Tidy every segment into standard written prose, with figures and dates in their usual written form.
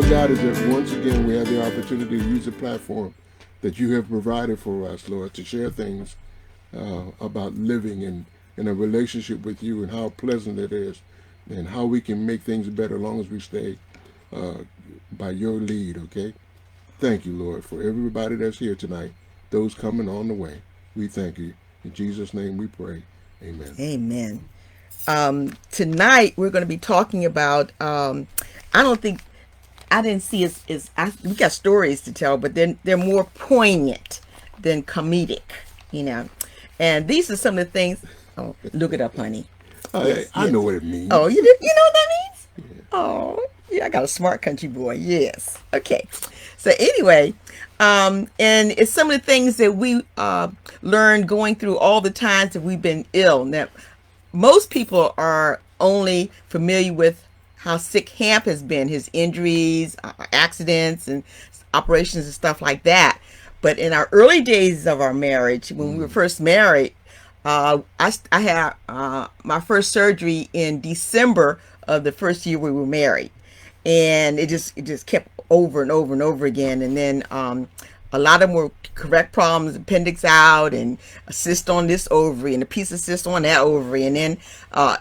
God, is that once again we have the opportunity to use the platform that you have provided for us, Lord, to share things about living in a relationship with you and how pleasant it is and how we can make things better as long as we stay uh, by your lead, okay? Thank you, Lord, for everybody that's here tonight, those coming on the way. We thank you. In Jesus' name we pray. Amen. Amen. Tonight we're going to be talking about. I don't think I didn't see we got stories to tell, but they're more poignant than comedic, you know. And these are some of the things. Oh, look it up, honey. Yes, I yes. know what it means. Oh, you did. You know what that means? Oh, yeah. I got a smart country boy. Yes. Okay. So anyway, and it's some of the things that we learned going through all the times that we've been ill. Now, most people are only familiar with how sick Hamp has been, his injuries, accidents, and operations and stuff like that. But in our early days of our marriage, when we were first married, I had my first surgery in December of the first year we were married, and it just kept over and over and over again. And then a lot of them were correct problems, appendix out, and a cyst on this ovary, and a piece of cyst on that ovary, and then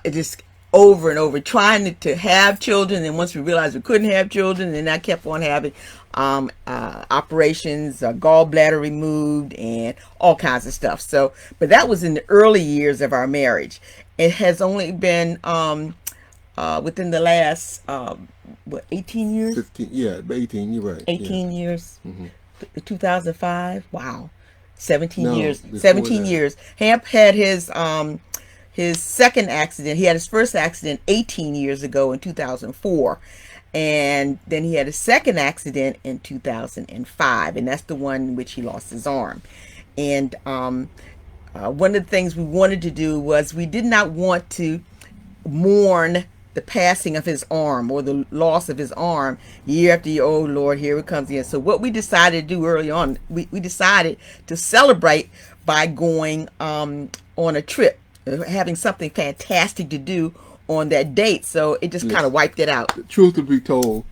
it just over and over, trying to have children. And once we realized we couldn't have children, then I kept on having operations, gallbladder removed, and all kinds of stuff. So, but that was in the early years of our marriage. It has only been within the last 18 years? 15, yeah, 18, you're right. 18 years. 2005. Wow. 17 No, years. before 17 that. years. Hamp had his second accident. He had his first accident 18 years ago in 2004. And then he had a second accident in 2005. And that's the one in which he lost his arm. And one of the things we wanted to do was we did not want to mourn the passing of his arm or the loss of his arm year after year. Oh Lord, here it comes again. So what we decided to do early on, we decided to celebrate by going on a trip, having something fantastic to do on that date. So it just kind of wiped it out. Truth to be told,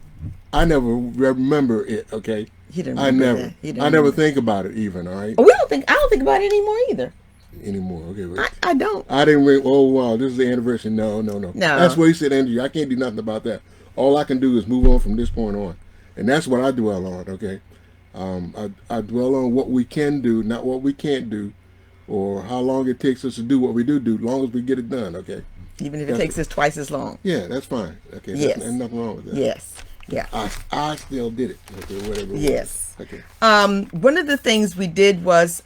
I never remember it, okay? He didn't I remember never. that. He didn't I never remember. think about it even, all right? I don't think about it anymore either. Anymore, okay. Wait. I don't. I didn't wait, oh, wow, this is the anniversary. No. No. That's what he said, Andrew. I can't do nothing about that. All I can do is move on from this point on. And that's what I dwell on, okay? I dwell on what we can do, not what we can't do, or how long it takes us to do what we do, as long as we get it done, okay? Even if it takes us twice as long. Yeah, that's fine. Okay, Yes. There's nothing wrong with that. Yes. Yeah. I still did it, okay, whatever it was. Yes. Okay. One of the things we did was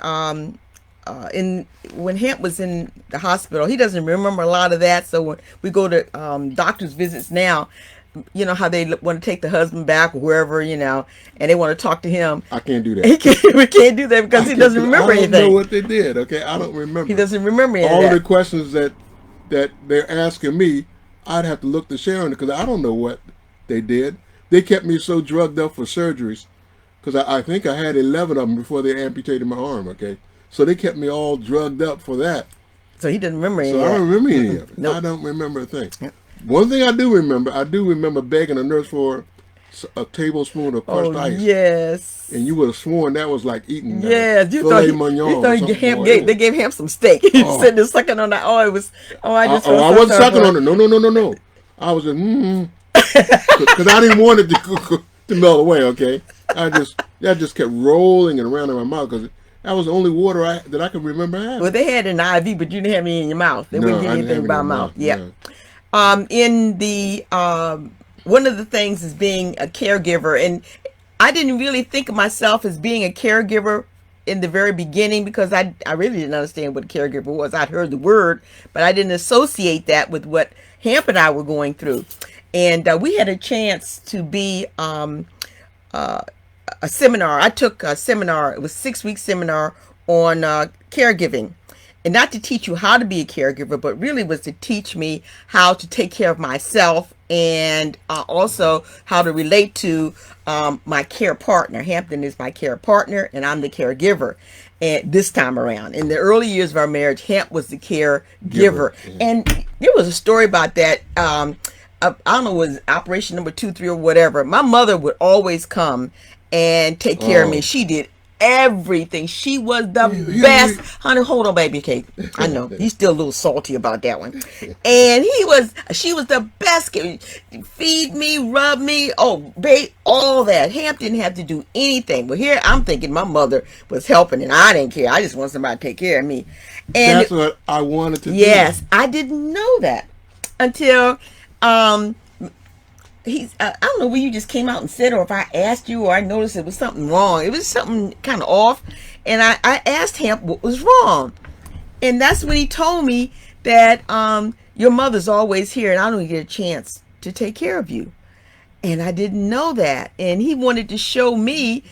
when Hamp was in the hospital, he doesn't remember a lot of that. So when we go to doctor's visits now, you know how they want to take the husband back or wherever, you know, and they want to talk to him. I can't do that. We can't do that because he doesn't remember anything. I don't know what they did, okay? I don't remember. He doesn't remember anything. All the questions that they're asking me, I'd have to look to Sharon because I don't know what they did. They kept me so drugged up for surgeries because I think I had 11 of them before they amputated my arm, okay? So they kept me all drugged up for that. So he didn't remember any of So that. I don't remember any of it. Nope. I don't remember a thing. Yep. One thing I do remember begging a nurse for a tablespoon of crushed ice. Yes. And you would have sworn that was like eating Yes, you filet thought mignon. you thought they gave him some steak. He was sitting there sucking on that. Oh, it was. Oh, I just. I wasn't sucking on it. No. I was just because I didn't want it to melt away. Okay, that just kept rolling and around in my mouth because that was the only water that I could remember having. Well, they had an IV, but you didn't have any in your mouth. They wouldn't give you anything by mouth. Yeah. No. In the one of the things is being a caregiver, and I didn't really think of myself as being a caregiver in the very beginning because I really didn't understand what a caregiver was. I'd heard the word, but I didn't associate that with what Hamp and I were going through. And we had a chance to be a seminar. I took a seminar. It was a 6-week seminar on caregiving. And not to teach you how to be a caregiver, but really was to teach me how to take care of myself and also how to relate to my care partner. Hampton is my care partner, and I'm the caregiver. And this time around, in the early years of our marriage, Hamp was the caregiver. Yeah. And there was a story about that. I don't know, was operation number 2, 3, or whatever. My mother would always come and take care of me. Oh. She did everything. She was the You know, best. Honey, hold on, baby cake. I know he's still a little salty about that one. And she was the best. Feed me, rub me, oh, babe, all that. Hamp didn't have to do anything. But here I'm thinking my mother was helping, and I didn't care. I just want somebody to take care of me. And that's what I wanted to do. yes, I didn't know that until I don't know where you just came out and said, or if I asked you, or I noticed it was something wrong. It was something kind of off, and I asked him what was wrong, and that's when he told me that your mother's always here, and I don't get a chance to take care of you, and I didn't know that, and he wanted to show me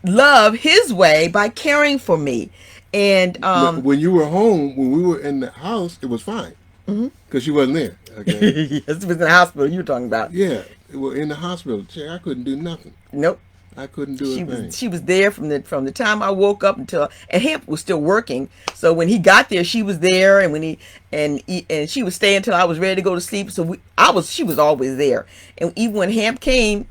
love his way by caring for me, and But when you were home, when we were in the house, it was fine because she wasn't there. Okay. yes, it was in the hospital you were talking about. Yeah, well, in the hospital, I couldn't do nothing. Nope. I couldn't do a thing. She was there from the time I woke up until, and Hamp was still working. So when he got there, she was there, and when and she would stay until I was ready to go to sleep. So she was always there. And even when Hamp came,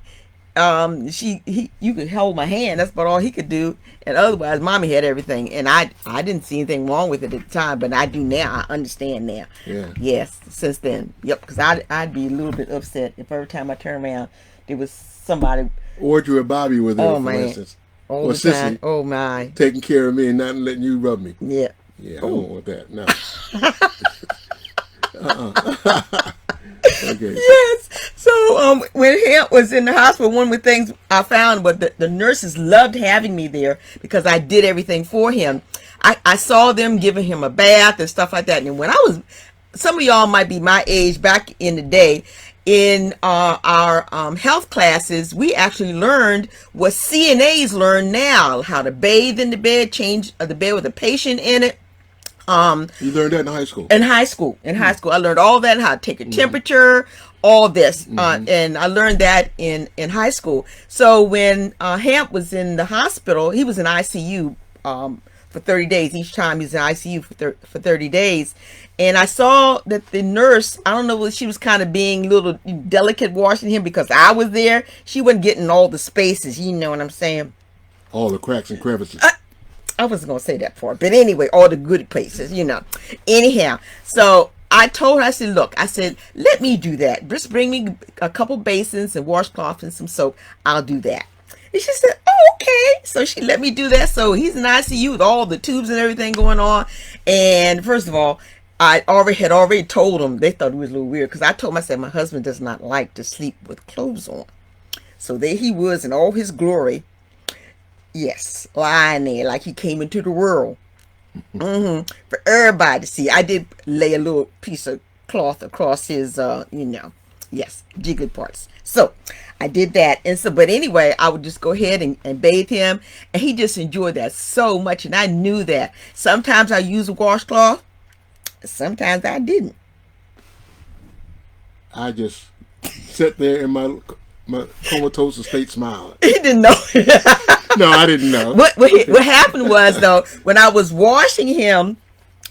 you could hold my hand. That's about all he could do. And otherwise, Mommy had everything. And I didn't see anything wrong with it at the time, but I do now. I understand now. Yeah. Yes, since then. Yep, because I'd be a little bit upset if every time I turn around, there was somebody. Audrey or Bobby with her, for instance. All or the Sissy time. Oh, my. taking care of me and not letting you rub me. Yeah. Yeah, I don't want that. No. Okay. Yes. So when Hamp was in the hospital, one of the things I found was that the nurses loved having me there because I did everything for him. I saw them giving him a bath and stuff like that. And when some of y'all might be my age back in the day, in our health classes, we actually learned what CNAs learn now: how to bathe in the bed, change the bed with a patient in it. You learned that in high school. In high school, I learned all that: how to take a temperature, all this, and I learned that in high school. So when Hamp was in the hospital, he was in ICU for 30 days. Each time he was in ICU for 30 days. And I saw that the nurse, I don't know whether she was kind of being a little delicate washing him because I was there. She wasn't getting all the spaces, you know what I'm saying? All the cracks and crevices. I wasn't going to say that part. But anyway, all the good places, you know. Anyhow, so I told her, I said, look, let me do that. Just bring me a couple basins and washcloths and some soap. I'll do that. And she said, oh, okay. So she let me do that. So he's in ICU with all the tubes and everything going on. And first of all, I had already told them. They thought it was a little weird because I told them, I said, my husband does not like to sleep with clothes on. So there he was in all his glory. Yes, lying there like he came into the world. For everybody to see. I did lay a little piece of cloth across his, yes, jiggly parts. So I did that. And so, but anyway, I would just go ahead and bathe him. And he just enjoyed that so much. And I knew that. Sometimes I use a washcloth. Sometimes I didn't. I just sat there in my comatose state smiling. He didn't know. No, I didn't know. What happened was, though, when I was washing him,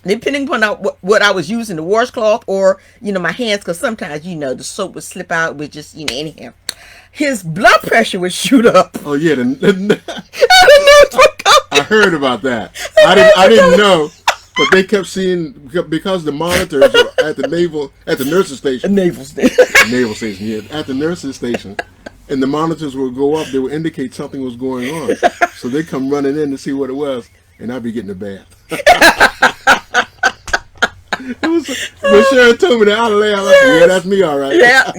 depending upon what I was using, the washcloth or, my hands, because sometimes, the soap would slip out with just, anyhow. His blood pressure would shoot up. Oh, yeah. I didn't know it was coming. I heard about that. I didn't know. But they kept seeing, because the monitors were at the nurse's station. Naval station. Naval station, yeah. At the nurse's station. And the monitors would go up. They would indicate something was going on. So they come running in to see what it was. And I'd be getting a bath. When Sharon told me that, I laughed. Like, yeah, that's me, all right. Yeah,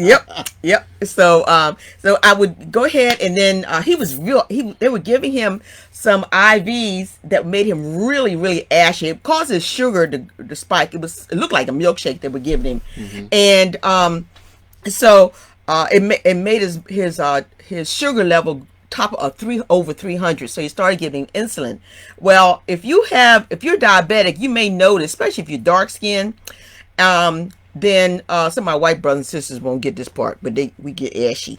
yep. So I would go ahead, and then they were giving him some IVs that made him really, really ashy. It caused his sugar to spike. It looked like a milkshake they were giving him, and it made his sugar level top of over 300. So he started giving insulin. Well, if you're diabetic, you may notice, especially if you're dark skinned, then some of my white brothers and sisters won't get this part, but we get ashy.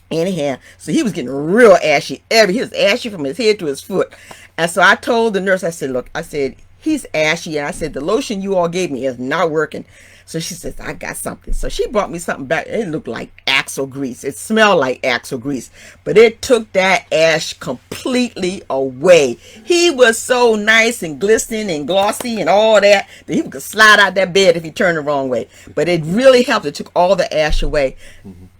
Anyhow, so he was getting real ashy. He was ashy from his head to his foot. And so I told the nurse, I said, look, he's ashy. And I said, the lotion you all gave me is not working. So she says, I got something. So she brought me something back. It looked like axle grease. It smelled like axle grease. But it took that ash completely away. He was so nice and glistening and glossy and all that he could slide out that bed if he turned the wrong way. But it really helped. It took all the ash away.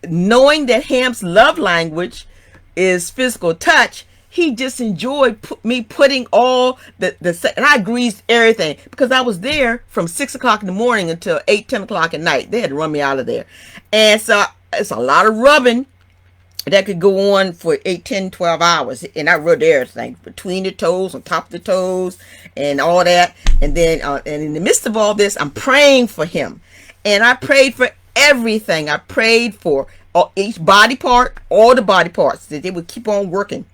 Knowing that Hamp's love language is physical touch, he just enjoyed me putting all and I greased everything because I was there from 6 o'clock in the morning until 8, 10 o'clock at night. They had to run me out of there. And so it's a lot of rubbing that could go on for 8, 10, 12 hours. And I rubbed everything between the toes, on top of the toes, and all that. And then, and in the midst of all this, I'm praying for him. And I prayed for everything. I prayed for each body part, all the body parts, that they would keep on working.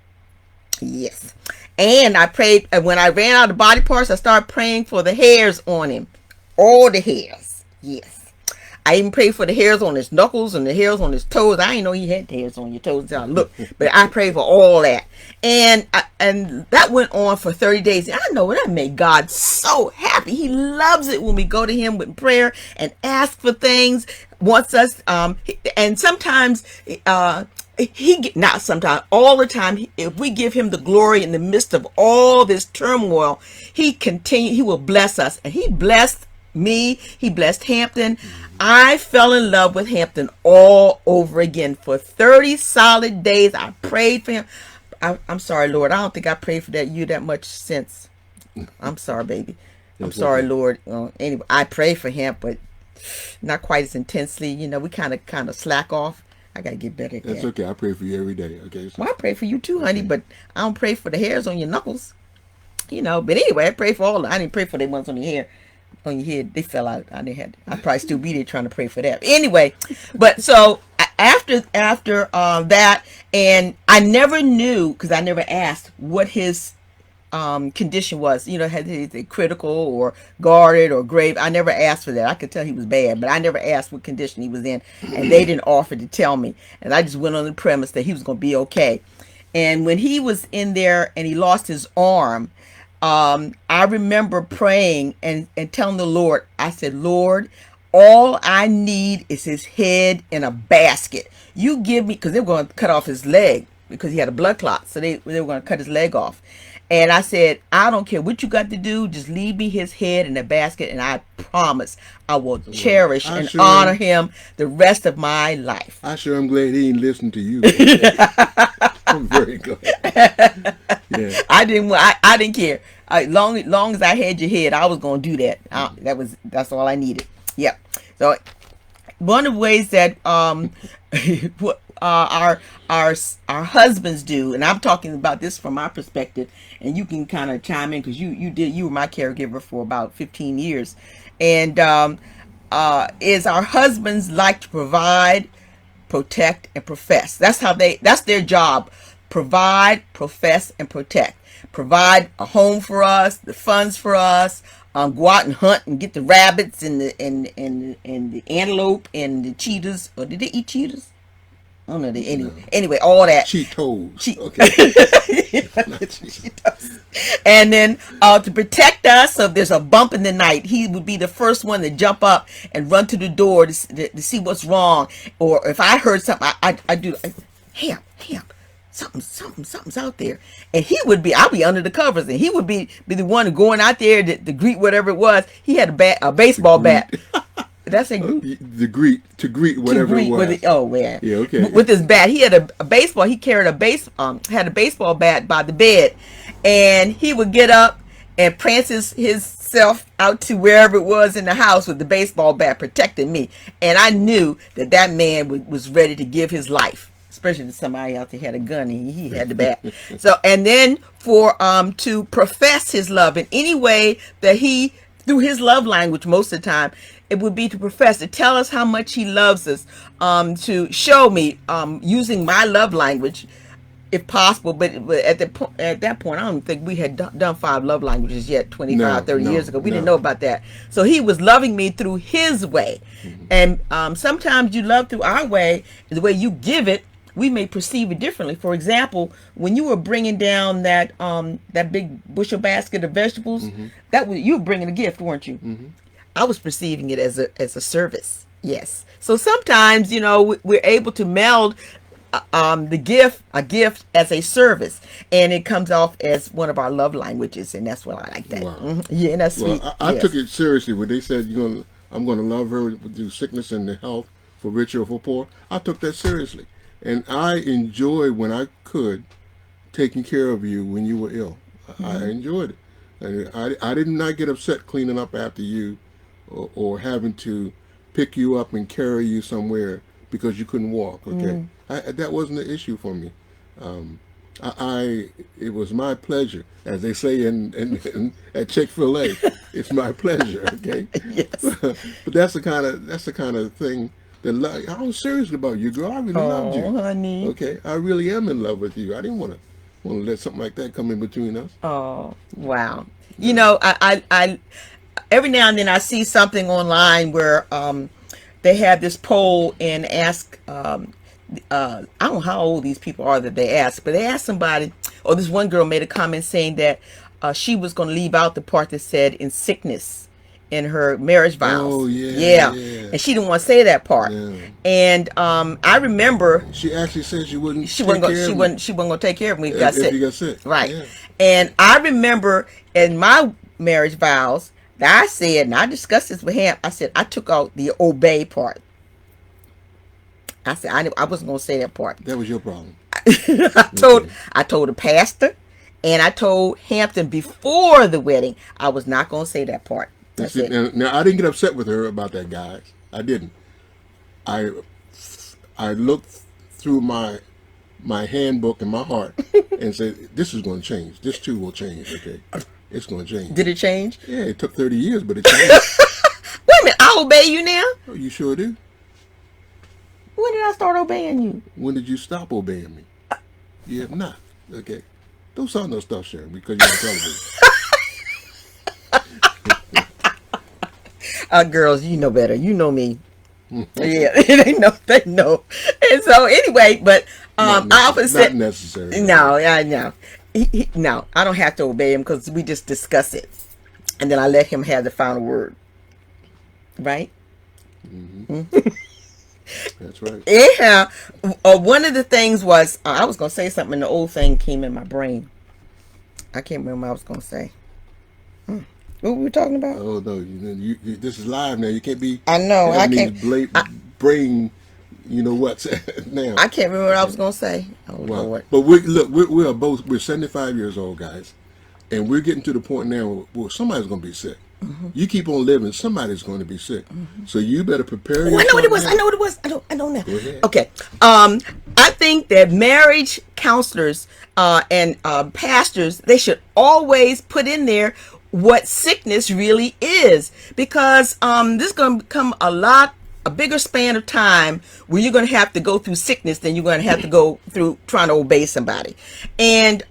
Yes. And I prayed, and when I ran out of body parts, I started praying for the hairs on him. All the hairs. Yes. I even prayed for the hairs on his knuckles and the hairs on his toes. I didn't know he had hairs on your toes until I looked. But I prayed for all that. And that went on for 30 days. And I know that made God so happy. He loves it when we go to him with prayer and ask for things. Wants us, and sometimes, not sometimes, all the time, if we give him the glory in the midst of all this turmoil, he will bless us. And he blessed me. He blessed Hampton. I fell in love with Hampton all over again. For 30 solid days, I prayed for him. I'm sorry, Lord. I don't think I prayed for you that much since. I'm sorry, baby. I'm sorry, Lord. Anyway, I prayed for him, but not quite as intensely. We kind of slack off. I gotta get better at that. That's okay. I pray for you every day. Okay. Well, I pray for you too, honey, but I don't pray for the hairs on your knuckles. But anyway, I pray for all. I didn't pray for the ones on your head. They fell out. I probably still be there trying to pray for that. Anyway, but so after that, and I never knew, because I never asked what his condition was, had he critical or guarded or grave. I never asked for that. I could tell he was bad, but I never asked what condition he was in, and they didn't offer to tell me. And I just went on the premise that he was going to be okay. And when he was in there and he lost his arm, I remember praying and telling the Lord, I said, Lord, all I need is his head in a basket. You give me, because they were going to cut off his leg because he had a blood clot. So they were going to cut his leg off. And I said, I don't care what you got to do. Just leave me his head in a basket. And I promise I will cherish and honor him the rest of my life. I sure am glad he ain't listened to you. I'm very glad. Yeah. I didn't care. Long as I had your head, I was going to do that. That's all I needed. Yeah. So one of the ways that our husbands do, and I'm talking about this from my perspective, and you can kind of chime in because you were my caregiver for about 15 years, and is our husbands like to provide, protect, and profess. That's their job. Provide, profess, and protect. Provide a home for us, the funds for us. Go out and hunt and get the rabbits and the antelope and the cheetahs. Or did they eat cheetahs? I don't know. Anyway, all that. Cheetos. Okay. And then to protect us, so if there's a bump in the night, he would be the first one to jump up and run to the door to see what's wrong. Or if I heard something, I do. Hamp. Something's out there, and I'll be under the covers, and he would be the one going out there to greet whatever it was. He had a baseball bat. That's to greet whatever it was. Yeah, okay. With his bat, he had a baseball. He carried had a baseball bat by the bed, and he would get up and prance himself out to wherever it was in the house with the baseball bat protecting me, and I knew that man was ready to give his life. Especially if somebody out there had a gun and he had the bat. So, and then for to profess his love in any way that he, through his love language most of the time, it would be to profess, to tell us how much he loves us, to show me using my love language, if possible. But at that point, I don't think we had done 5 love languages yet, 30 years ago. We didn't know about that. So he was loving me through his way. Mm-hmm. And sometimes you love through our way, the way you give it, we may perceive it differently. For example, when you were bringing down that big bushel basket of vegetables, that was you were bringing a gift, weren't you? I was perceiving it as a service. Yes. So sometimes, we're able to meld a gift as a service, and it comes off as one of our love languages, and that's what I like that. Wow. Yeah, and that's Well, sweet. I Yes. took it seriously when they said I'm gonna love her through sickness and health, for rich or for poor. I took that seriously, and I enjoyed when I could taking care of you when you were ill. I enjoyed it, and I did not get upset cleaning up after you, or having to pick you up and carry you somewhere because you couldn't walk. Okay, that wasn't an issue for me. Um, it was my pleasure, as they say at Chick-fil-A. It's my pleasure. Okay, Yes. but that's the kind of thing that I was serious about you, girl. I really loved you. Oh, honey. Okay, I really am in love with you. I didn't want to let something like that come in between us. Oh, wow. I every now and then I see something online where they have this poll and ask I don't know how old these people are that they ask, but they asked somebody, or this one girl made a comment saying that she was going to leave out the part that said in sickness in her marriage vows. Oh yeah, Yeah. yeah. And she didn't want to say that part. Yeah. And I remember She actually said she wouldn't. she take wasn't care of me she wasn't going to take care of me if we got if sick. you got sick. Right. Yeah. And I remember in my marriage vows that I said, and I discussed this with him, I said, I took out the obey part. I said, I wasn't going to say that part. That was your problem. I told the pastor, and I told Hampton before the wedding, I was not going to say that part. That's it. Now I didn't get upset with her about that, guys. I didn't. I looked through my handbook and my heart and said, this is going to change. This too will change. Okay, it's going to change. Did it change? Yeah, it took 30 years, but it changed. Wait a minute, I obey you now? Oh, you sure do. When did I start obeying you? When did you stop obeying me? You have not. Okay, don't sound no stuff, Sharon, because you're on television. Girls, you know better. You know me. Yeah, they know. And so anyway, but I often said, not necessary. no, I know. No, I don't have to obey him because we just discuss it, and then I let him have the final word. Right? That's right. Yeah. One of the things was I was gonna say something, and the old thing came in my brain. I can't remember what I was gonna say. What were we talking about? Oh no, you this is live now. You can't be. I know. I can't. Brain. You know what? Now. I can't remember what I was gonna say. Oh Well, Lord. but we're 75 years old, guys, and we're getting to the point now where somebody's going to be sick. You keep on living, somebody's going to be sick. So you better prepare yourself. I know what it was. now. I know what it was. I don't know. Go ahead. Okay. I think that marriage counselors and pastors, they should always put in there what sickness really is, because this is going to become a bigger span of time where you're going to have to go through sickness than you're going to have to go through trying to obey somebody. And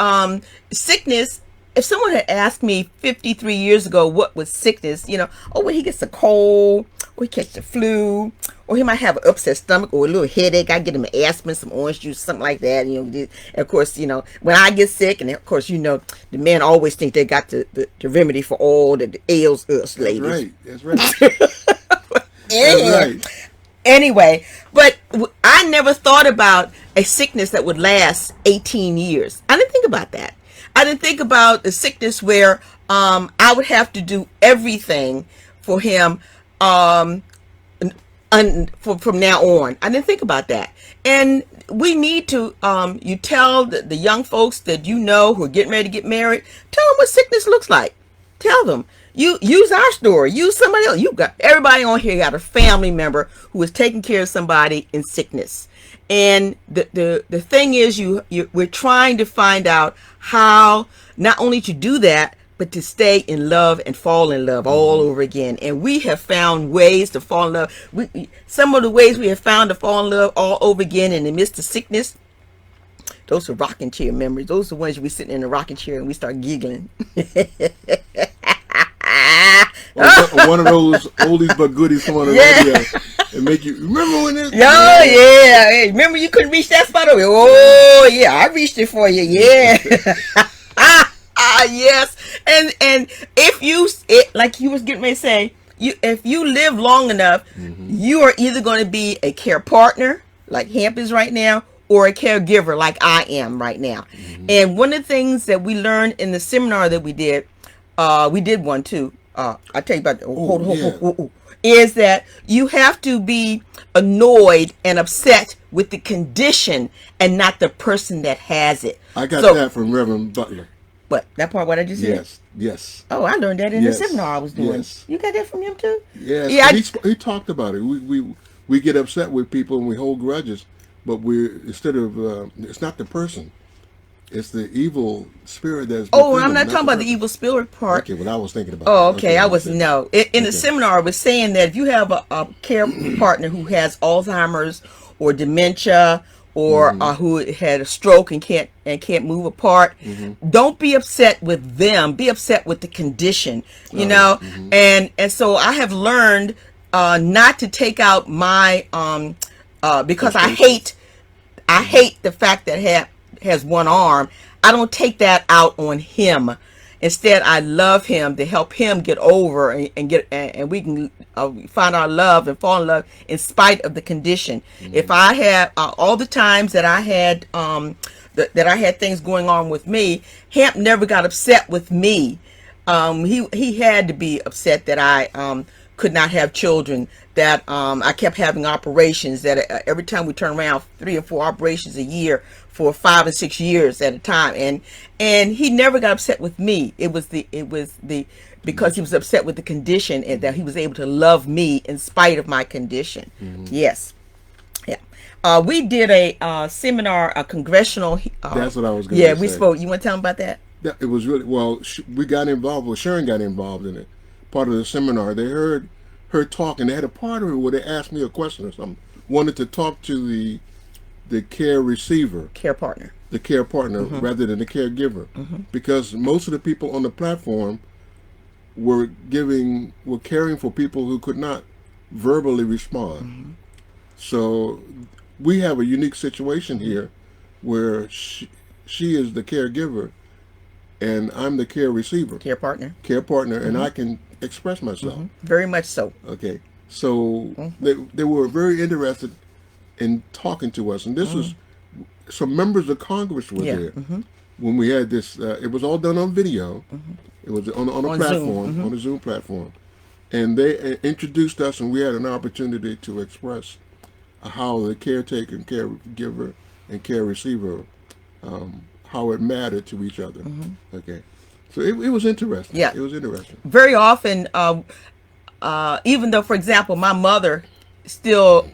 sickness, if someone had asked me 53 years ago what was sickness, when he gets a cold, or he catches the flu, or he might have an upset stomach or a little headache, I get him an aspirin, some orange juice, something like that. And of course, when I get sick, and of course, the men always think they got the remedy for all that ails us ladies. That's right. That's right. Anyway, but I never thought about a sickness that would last 18 years. I didn't think about that. I didn't think about the sickness where I would have to do everything for him from now on. I didn't think about that. And we need to, you tell the young folks that who are getting ready to get married, tell them what sickness looks like. Tell them. You use our story. Use somebody else. You got everybody on here got a family member who is taking care of somebody in sickness. And the thing is, we're trying to find out how not only to do that, but to stay in love and fall in love all over again. And we have found ways to fall in love. Some of the ways we have found to fall in love all over again in the midst of sickness, those are rocking chair memories. Those are the ones we sitting in a rocking chair and we start giggling. or one of those oldies but goodies come on the Yeah. radio and make you remember when this. Oh yeah. Hey, remember you couldn't reach that spot over here? Oh yeah, I reached it for you. Yeah. Yes. And if like you was getting ready to say, if you live long enough, you are either going to be a care partner like Hamp is right now, or a caregiver like I am right now. And one of the things that we learned in the seminar that we did one too. I'll tell you about is that you have to be annoyed and upset with the condition and not the person that has it. I got that from Reverend Butler. What, that part what I just said? Yes. Oh, I learned that in the seminar I was doing. Yes. You got that from him too? Yes. Yeah. He talked about it. We get upset with people and we hold grudges, but instead of it's not the person. It's the evil spirit that's. Oh, I'm not talking about the evil spirit part. Okay, what I was thinking about. Oh, okay. I was no. In the seminar, I was saying that if you have a care partner who has Alzheimer's or dementia or who had a stroke and can't move apart, don't be upset with them. Be upset with the condition. You know, and so I have learned not to take out my because I hate the fact that has one arm. I don't take that out on him. Instead, I love him to help him get over and we can find our love and fall in love in spite of the condition. If I had all the times that I had that I had things going on with me, Hamp never got upset with me. He had to be upset that I could not have children, that I kept having operations, that every time we turn around 3 or 4 operations a year for 5 and 6 years at a time, and he never got upset with me. It was because he was upset with the condition and that he was able to love me in spite of my condition. Yes. Yeah. We did a seminar, a congressional. That's what I was going to say. Yeah, we spoke. You want to tell them about that? Yeah, it was really well. We got involved. Well, Sharon got involved in it. Part of the seminar, they heard her talk, and they had a part of it where they asked me a question or something. Wanted to talk to the care receiver, care partner, the care partner, rather than the caregiver, because most of the people on the platform were caring for people who could not verbally respond. So we have a unique situation here where she is the caregiver and I'm the care receiver, care partner, and I can express myself. Very much so. Okay, so they were very interested in talking to us, and this was some members of Congress were there when we had this. It was all done on video. It was on a platform, on a Zoom platform, and they introduced us, and we had an opportunity to express how the caretaker and caregiver and care receiver, how it mattered to each other. Okay, so it was interesting. Yeah, it was interesting. Very often, even though, for example, my mother still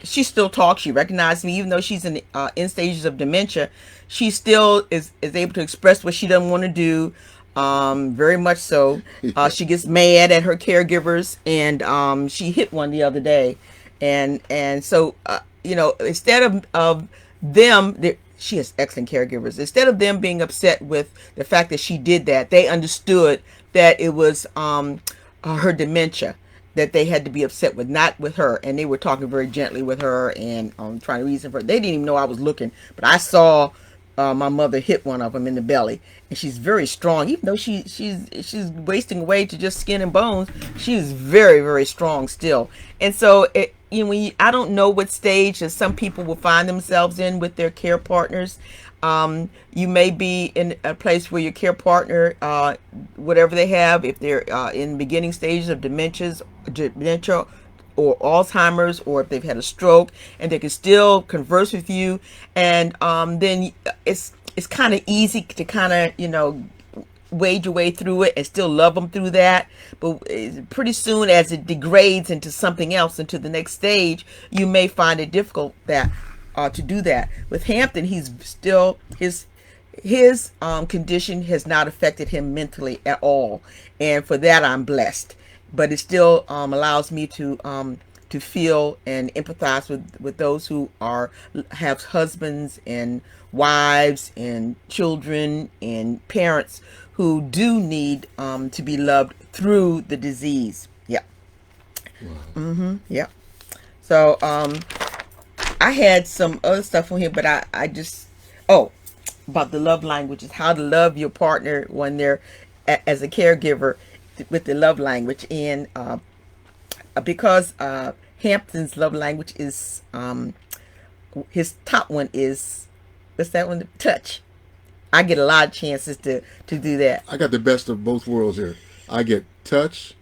she still talks. She recognizes me, even though she's in stages of dementia. She still is able to express what she doesn't want to do. Very much so. She gets mad at her caregivers, and she hit one the other day, and so instead of them, she has excellent caregivers. Instead of them being upset with the fact that she did that, they understood that it was her dementia that they had to be upset with, not with her. And they were talking very gently with her and trying to reason for her. They didn't even know I was looking, but I saw my mother hit one of them in the belly, and she's very strong. Even though she's wasting away to just skin and bones, she's very, very strong still. And so I don't know what stage that some people will find themselves in with their care partners. You may be in a place where your care partner, whatever they have, if they're in the beginning stages of dementia or Alzheimer's, or if they've had a stroke, and they can still converse with you, and then it's kind of easy to kind of wade your way through it and still love them through that. But pretty soon, as it degrades into something else, into the next stage, you may find it difficult to do that. With Hampton, he's still his condition has not affected him mentally at all, and for that I'm blessed. But it still allows me to to feel and empathize with those who have husbands and wives and children and parents who do need to be loved through the disease. Yeah. Wow. Yeah. So I had some other stuff on here, but I just about the love languages, how to love your partner when they're as a caregiver with the love language. And because Hampton's love language is his top one is, what's that one? Touch. I get a lot of chances to do that. I got the best of both worlds here. I get touch,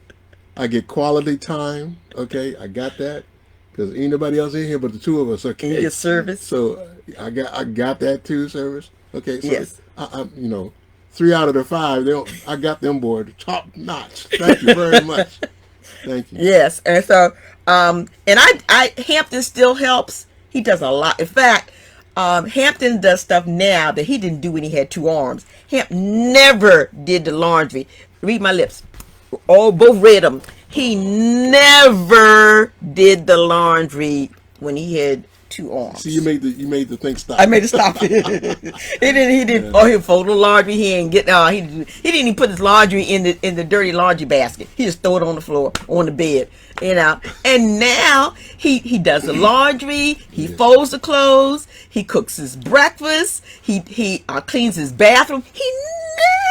I get quality time. Okay, I got that because ain't nobody else in here but the two of us. Okay, You get service. so I got that too, service. Okay, so Yes. I 3 out of the 5, I got them board top notch. Thank you very much. Thank you. Yes, and so and I Hampton still helps. He does a lot. In fact, Hampton does stuff now that he didn't do when he had 2 arms. Hampton never did the laundry. Read my lips. Oh, both read them. He never did the laundry when he had 2 arms. See, you made the thing stop. I made it stop. He didn't. Oh, he fold the laundry. He ain't get. He didn't even put his laundry in the dirty laundry basket. He just throw it on the floor, on the bed, And now he does the laundry. He folds the clothes. He cooks his breakfast. He cleans his bathroom. He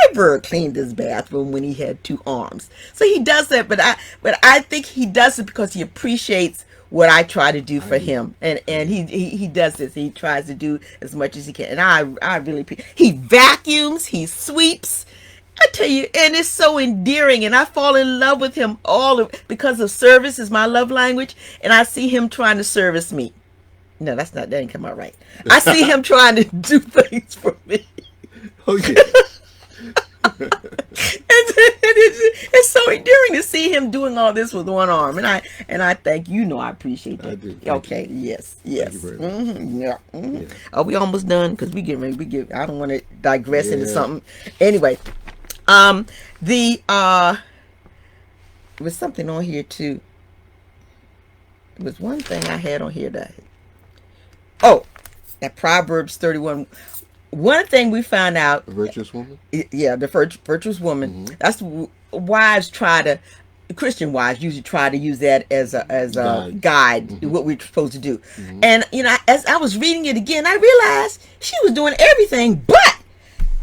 never cleaned his bathroom when he had 2 arms. So he does that, but I think he does it because he appreciates what I try to do for him, and he does this. He tries to do as much as he can, and I really he vacuums, he sweeps. I tell you, and it's so endearing, and I fall in love with him because of service is my love language, and I see him trying to service me. No, that didn't come out right. I see him trying to do things for me. Oh yeah. It's so endearing to see him doing all this with 1 arm, and I thank I appreciate that. I do. Okay, yes. Thank you very much. Yeah. Yeah. Are we almost done? Because we get ready. I don't want to digress into Yeah. something. Anyway, there was something on here too. There was one thing I had on here that Proverbs 31. One thing we found out, A virtuous woman. yeah, the virtuous woman. Mm-hmm. That's wives Christian wives usually try to use that as a guide Mm-hmm. what we're supposed to do. And as I was reading it again, I realized she was doing everything, but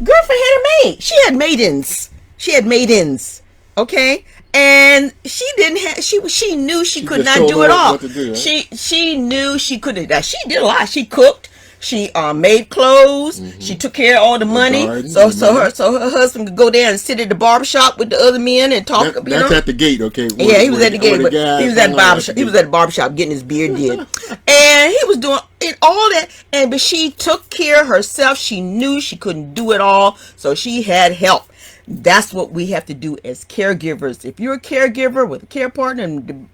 girlfriend had a maid. She had maidens. Okay. And she didn't have. She knew she could just not do told it her all. what to do, right? She knew she couldn't. She did a lot. She cooked. She made clothes. She took care of all the money. garden, So the her husband could go there and sit at the barbershop with the other men and talk. That's at the gate, okay? Yeah, he was at the gate, but he was at the barbershop. He was at the barbershop getting his beard did, and he was doing all that. But she took care of herself. She knew she couldn't do it all, so she had help. That's what we have to do as caregivers. If you're a caregiver with a care partner, and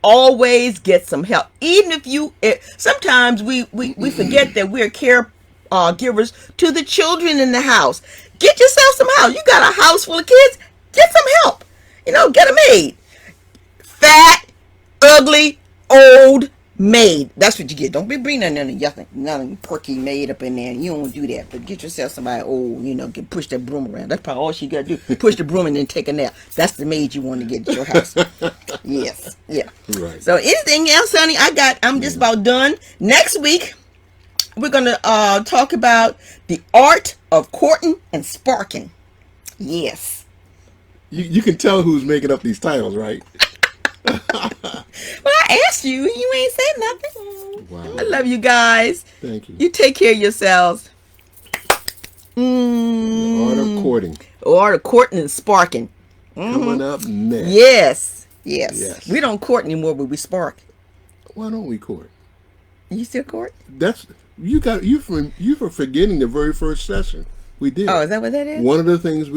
always get some help. Even if sometimes we forget that we're care givers to the children in the house. Get yourself some help. You got a house full of kids. Get some help. Get a maid. Fat, ugly, old maid. That's what you get. Don't be bringing nothing perky maid up in there. You don't do that. But get yourself somebody old. Push that broom around. That's probably all she got to do. Push the broom and then take a nap. That's the maid you want to get at your house. Yes. Yeah. Right. So anything else, honey? I'm just about done. Next week, we're gonna talk about the art of courting and sparking. Yes. You can tell who's making up these titles, right? Well, I asked you, and you ain't said nothing. Wow. I love you guys. Thank you. You take care of yourselves. The art of courting. Art of courting and sparking. Coming up next. Yes. Yes. We don't court anymore, but we spark. Why don't we court? You still court? That's you for forgetting the very first session we did. Oh, is that what that is? One of the things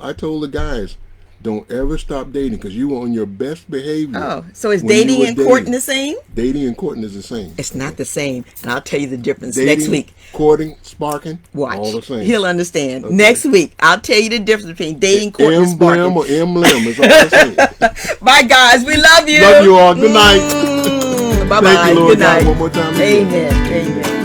I told the guys, don't ever stop dating because you were on your best behavior. Oh, so is when you dating were and courting the same? Dating and courting is the same. It's not the same, and I'll tell you the difference Dating, next week. courting, sparking, Watch. all the same. He'll understand. Okay. Next week, I'll tell you the difference between dating, courting, and sparking. Emblem or emblem is all the same. Bye, guys. We love you. Love you all. Good night. Bye Thank bye. you, Lord Good God, night. one more time again. Amen. Amen.